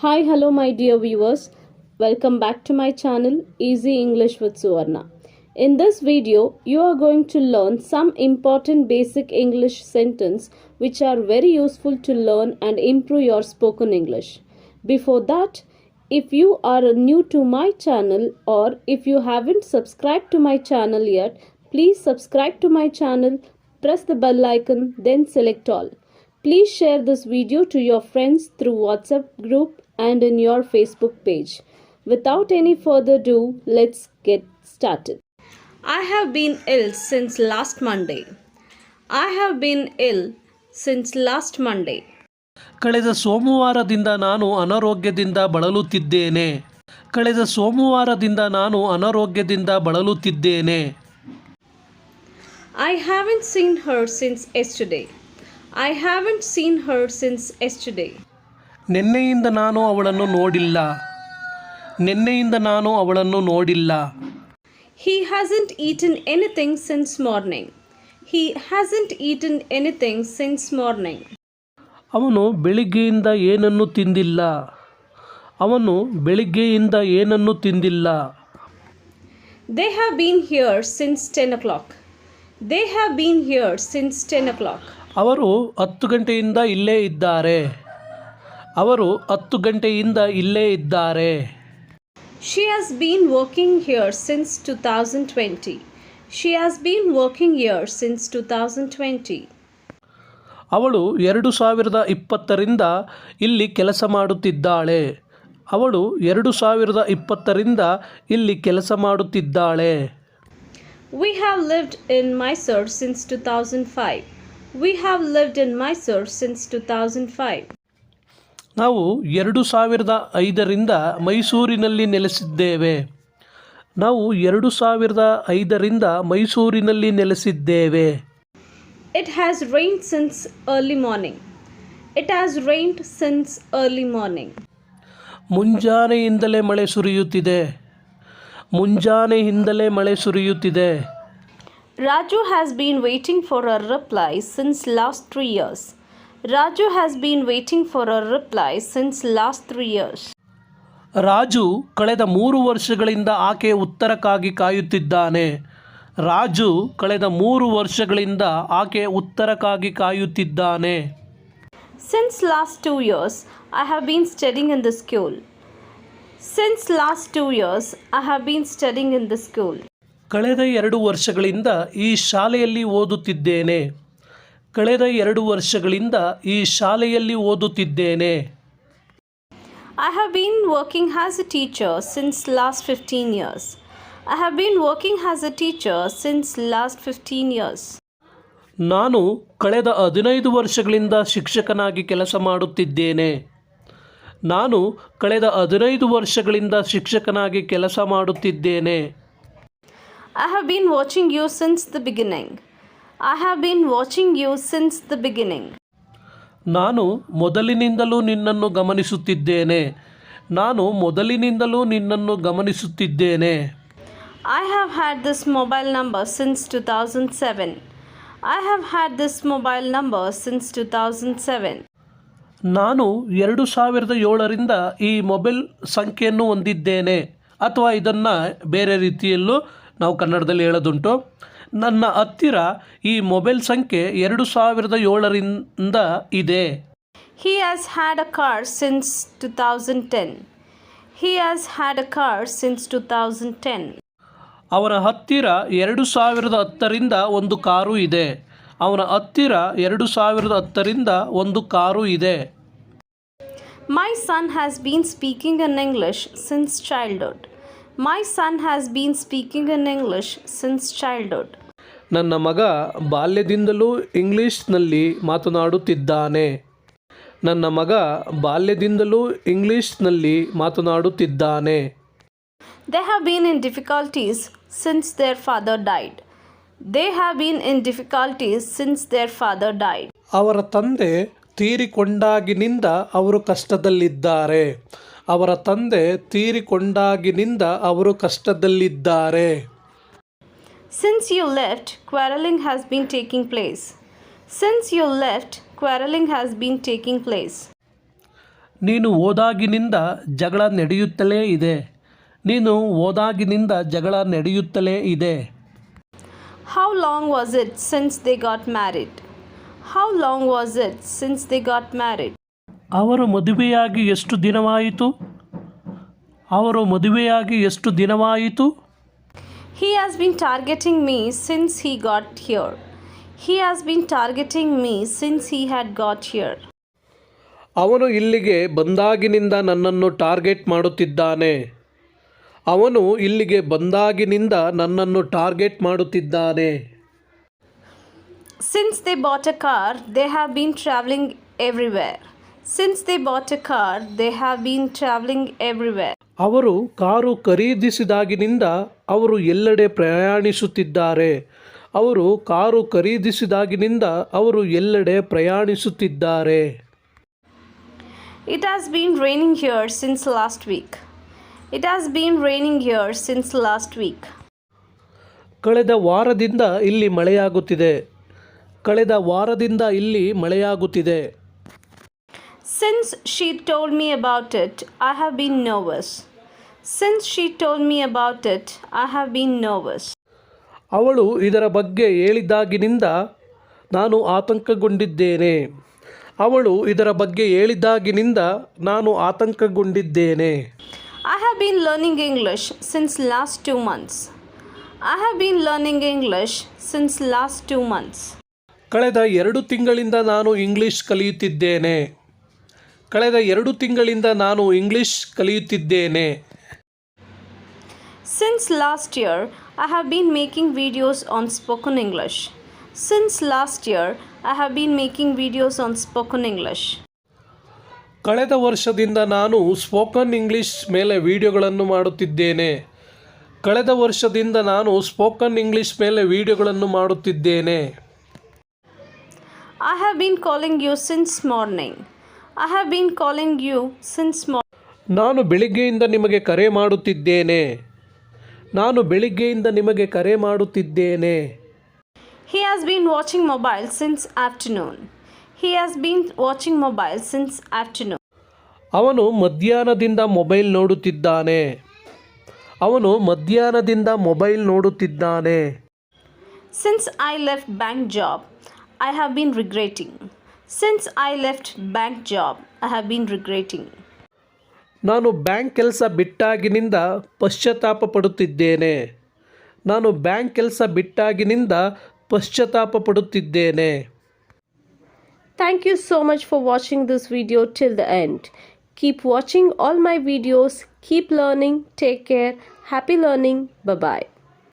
Hi, hello, my dear viewers. Welcome back to my channel Easy English with Suvarna. In this video, you are going to learn some important basic English sentence which are very useful to learn and improve your spoken English. Before that, if you are new to my channel or if you haven't subscribed to my channel yet, please subscribe to my channel, press the bell icon, then select all. Please share this video to your friends through WhatsApp group and in your Facebook page. Without any further ado, let's get started. I have been ill since last Monday. I have been ill since last Monday. ಕಳೆದ ಸೋಮವಾರದಿಂದ ನಾನು ಅನಾರೋಗ್ಯದಿಂದ ಬಳಲುತ್ತಿದ್ದೇನೆ. ಕಳೆದ ಸೋಮವಾರದಿಂದ ನಾನು ಅನಾರೋಗ್ಯದಿಂದ ಬಳಲುತ್ತಿದ್ದೇನೆ. I haven't seen her since yesterday. I haven't seen her since yesterday. ನಿನ್ನೆಯಿಂದ ನಾನು ಅವಳನ್ನು ನೋಡಿಲ್ಲ. ನಿನ್ನೆಯಿಂದ ನಾನು ಅವಳನ್ನು ನೋಡಿಲ್ಲ. He hasn't eaten anything since morning. He hasn't eaten anything since morning. ಅವನು ಬೆಳಿಗ್ಗೆಯಿಂದ ಏನನ್ನೂ ತಿಂದಿಲ್ಲ. ಅವನು ಬೆಳಿಗ್ಗೆಯಿಂದ ಏನನ್ನೂ ತಿಂದಿಲ್ಲ. They have been here since 10 o'clock. They have been here since 10 o'clock. ಅವರು 10 ಗಂಟೆಯಿಂದ ಇಲ್ಲೇ ಇದ್ದಾರೆ. ಅವರು 10 ಗಂಟೆಯಿಂದ ಇಲ್ಲೇ ಇದ್ದಾರೆ. She has been working here since 2020. She has been working here since 2020. ಅವಳು 2020ರಿಂದ ಇಲ್ಲಿ ಕೆಲಸ ಮಾಡುತ್ತಿದ್ದಾಳೆ. ಅವಳು 2020ರಿಂದ ಇಲ್ಲಿ ಕೆಲಸ ಮಾಡುತ್ತಿದ್ದಾಳೆ. We have lived in Mysore since 2005. We have lived in Mysore since 2005. ನಾವು 2005ರಿಂದ ಮೈಸೂರಿನಲ್ಲಿ ನೆಲೆಸಿದ್ದೇವೆ. ನಾವು 2005ರಿಂದ ಮೈಸೂರಿನಲ್ಲಿ ನೆಲೆಸಿದ್ದೇವೆ. It has rained since early morning. It has rained since early morning. ಮುಂಜಾನೆಯಿಂದಲೇ ಮಳೆ ಸುರಿಯುತ್ತಿದೆ. ಮುಂಜಾನೆಯಿಂದಲೇ ಮಳೆ ಸುರಿಯುತ್ತಿದೆ. Raju has been waiting for a reply since last 3 years. Raju has been waiting for a reply since last 3 years. Raju ಕಳೆದ 3 ವರ್ಷಗಳಿಂದ ಆಕೆಯ ಉತ್ತರಕ್ಕಾಗಿ ಕಾಯುತ್ತಿದ್ದಾನೆ. ರಾಜು ಕಳೆದ 3 ವರ್ಷಗಳಿಂದ ಆಕೆಯ ಉತ್ತರಕ್ಕಾಗಿ ಕಾಯುತ್ತಿದ್ದಾನೆ. Since last 2 years, I have been studying in the school. Since last 2 years, I have been studying in the school. ಕಳೆದ 2 ವರ್ಷಗಳಿಂದ ಈ ಶಾಲೆಯಲ್ಲಿ ಓದುತ್ತಿದ್ದೇನೆ. ಕಳೆದ 2 ವರ್ಷಗಳಿಂದ ಈ ಶಾಲೆಯಲ್ಲಿ ಓದುತ್ತಿದ್ದೇನೆ. I have been working as a teacher since last 15 years. I have been working as a teacher since last 15 years. ನಾನು ಕಳೆದ 15 ವರ್ಷಗಳಿಂದ ಶಿಕ್ಷಕನಾಗಿ ಕೆಲಸ ಮಾಡುತ್ತಿದ್ದೇನೆ. ನಾನು ಕಳೆದ 15 ವರ್ಷಗಳಿಂದ ಶಿಕ್ಷಕನಾಗಿ ಕೆಲಸ ಮಾಡುತ್ತಿದ್ದೇನೆ. I have been watching you since the beginning. I have been watching you since the beginning. ನಾನು ಮೊದಲಿನಿಂದಲೂ ನಿನ್ನನ್ನು ಗಮನಿಸುತ್ತಿದ್ದೇನೆ. ನಾನು ಮೊದಲಿನಿಂದಲೂ ನಿನ್ನನ್ನು ಗಮನಿಸುತ್ತಿದ್ದೇನೆ. I have had this mobile number since 2007. I have had this mobile number since 2007. ನಾನು 2007ರಿಂದ ಈ ಮೊಬೈಲ್ ಸಂಖ್ಯೆಯನ್ನು ಹೊಂದಿದ್ದೇನೆ. ಅಥವಾ ಇದನ್ನು ಬೇರೆ ರೀತಿಯಲ್ಲೂ ನಾವು ಕನ್ನಡದಲ್ಲಿ ಹೇಳೋದುಂಟು. ನನ್ನ ಹತ್ತಿರ ಈ ಮೊಬೈಲ್ ಸಂಖ್ಯೆ 2007ರಿಂದ ಇದೆ. He has had a car since 2010. He has had a car since 2010. ಅವನ ಹತ್ತಿರ 2010ರಿಂದ ಒಂದು ಕಾರು ಇದೆ. ಅವನ ಹತ್ತಿರ 2010ರಿಂದ ಒಂದು ಕಾರು ಇದೆ. My son has been speaking in English since childhood. My son has been speaking in English since childhood. ನನ್ನ ಮಗ ಬಾಲ್ಯದಿಂದಲೂ ಇಂಗ್ಲಿಷ್ನಲ್ಲಿ ಮಾತನಾಡುತ್ತಿದ್ದಾನೆ. ನನ್ನ ಮಗ ಬಾಲ್ಯದಿಂದಲೂ ಇಂಗ್ಲಿಷ್ನಲ್ಲಿ ಮಾತನಾಡುತ್ತಿದ್ದಾನೆ. They have been in difficulties since their father died. They have been in difficulties since their father died. ಅವರ ತಂದೆ ತೀರಿಕೊಂಡಾಗಿನಿಂದ ಅವರು ಕಷ್ಟದಲ್ಲಿದ್ದಾರೆ. ಅವರ ತಂದೆ ತೀರಿಕೊಂಡಾಗಿನಿಂದ ಅವರು ಕಷ್ಟದಲ್ಲಿದ್ದಾರೆ. Since you left, quarreling has been taking place. Since you left, quarreling has been taking place. ನೀನು ಹೋದಾಗಿನಿಂದ ಜಗಳ ನಡೆಯುತ್ತಲೇ ಇದೆ. ನೀನು ಹೋದಾಗಿನಿಂದ ಜಗಳ ನಡೆಯುತ್ತಲೇ ಇದೆ. How long was it since they got married? How long was it since they got married? ಅವರು ಮದುವೆಯಾಗಿ ಎಷ್ಟು ದಿನವಾಯಿತು? ಅವರು ಮದುವೆಯಾಗಿ ಎಷ್ಟು ದಿನವಾಯಿತು? He has been targeting me since he got here. He has been targeting me since he had got here. ಅವನು ಇಲ್ಲಿಗೆ ಬಂದಾಗಿನಿಂದ ನನ್ನನ್ನು ಟಾರ್ಗೆಟ್ ಮಾಡುತ್ತಿದ್ದಾನೆ. ಅವನು ಇಲ್ಲಿಗೆ ಬಂದಾಗಿನಿಂದ ನನ್ನನ್ನು ಟಾರ್ಗೆಟ್ ಮಾಡುತ್ತಿದ್ದಾನೆ. Since they bought a car, they have been traveling everywhere. Since they bought a car, they have been traveling everywhere. ಅವರು ಕಾರು ಖರೀದಿಸಿದಾಗಿನಿಂದ ಅವರು ಎಲ್ಲೆಡೆ ಪ್ರಯಾಣಿಸುತ್ತಿದ್ದಾರೆ. ಅವರು ಕಾರು ಖರೀದಿಸಿದಾಗಿನಿಂದ ಅವರು ಎಲ್ಲೆಡೆ ಪ್ರಯಾಣಿಸುತ್ತಿದ್ದಾರೆ. It has been raining here since last week. It has been raining here since last week. ಕಳೆದ ವಾರದಿಂದ ಇಲ್ಲಿ ಮಳೆಯಾಗುತ್ತಿದೆ. ಕಳೆದ ವಾರದಿಂದ ಇಲ್ಲಿ ಮಳೆಯಾಗುತ್ತಿದೆ. Since she told me about it, I have been nervous. Since she told me about it, I have been nervous. ಅವಳು ಇದರ ಬಗ್ಗೆ ಹೇಳಿದಾಗಿನಿಂದ ನಾನು ಆತಂಕಗೊಂಡಿದ್ದೇನೆ. ಅವಳು ಇದರ ಬಗ್ಗೆ ಹೇಳಿದಾಗಿನಿಂದ ನಾನು ಆತಂಕಗೊಂಡಿದ್ದೇನೆ. I have been learning English since last 2 months. I have been learning English since last 2 months. ಕಳೆದ 2 ತಿಂಗಳಿಂದ ನಾನು ಇಂಗ್ಲಿಷ್ ಕಲಿಯುತ್ತಿದ್ದೇನೆ. ಕಳೆದ 2 ತಿಂಗಳಿಂದ ನಾನು English ಕಲಿಯುತ್ತಿದ್ದೇನೆ. Since last year, I have been making videos on spoken English. Since last year, I have been making videos on spoken English. ಕಳೆದ ವರ್ಷದಿಂದ ನಾನು spoken English ಮೇಲೆ ವಿಡಿಯೋಗಳನ್ನು ಮಾಡುತ್ತಿದ್ದೇನೆ. ಕಳೆದ ವರ್ಷದಿಂದ ನಾನು ಸ್ಪೋಕನ್ ಇಂಗ್ಲಿಷ್ ಮೇಲೆ ವಿಡಿಯೋಗಳನ್ನು ಮಾಡುತ್ತಿದ್ದೇನೆ. I have been calling you since morning. I have been calling you since morning. ನಾನು ಬೆಳಿಗ್ಗೆಯಿಂದ ನಿಮಗೆ ಕರೆ ಮಾಡುತ್ತಿದ್ದೇನೆ. ನಾನು ಬೆಳಿಗ್ಗೆಯಿಂದ ನಿಮಗೆ ಕರೆ ಮಾಡುತ್ತಿದ್ದೇನೆ. He has been watching mobile since afternoon. He has been watching mobile since afternoon. ಅವನು ಮಧ್ಯಾಹ್ನದಿಂದ ಮೊಬೈಲ್ ನೋಡುತ್ತಿದ್ದಾನೆ. ಅವನು ಮಧ್ಯಾಹ್ನದಿಂದ ಮೊಬೈಲ್ ನೋಡುತ್ತಿದ್ದಾನೆ. Since I left bank job, I have been regretting. Since I left bank job, I have been regretting. ನಾನು bank ಕೆಲಸ ಬಿಟ್ಟಾಗಿನಿಂದ ಪಶ್ಚಾತ್ತಾಪ ಪಡುತ್ತಿದ್ದೇನೆ. ನಾನು ಬ್ಯಾಂಕ್ ಕೆಲಸ ಬಿಟ್ಟಾಗಿನಿಂದ ಪಶ್ಚಾತ್ತಾಪ ಪಡುತ್ತಿದ್ದೇನೆ. Thank you so much for watching this video till the end. Keep watching all my videos. Keep learning. Take care. Happy learning. Bye-bye.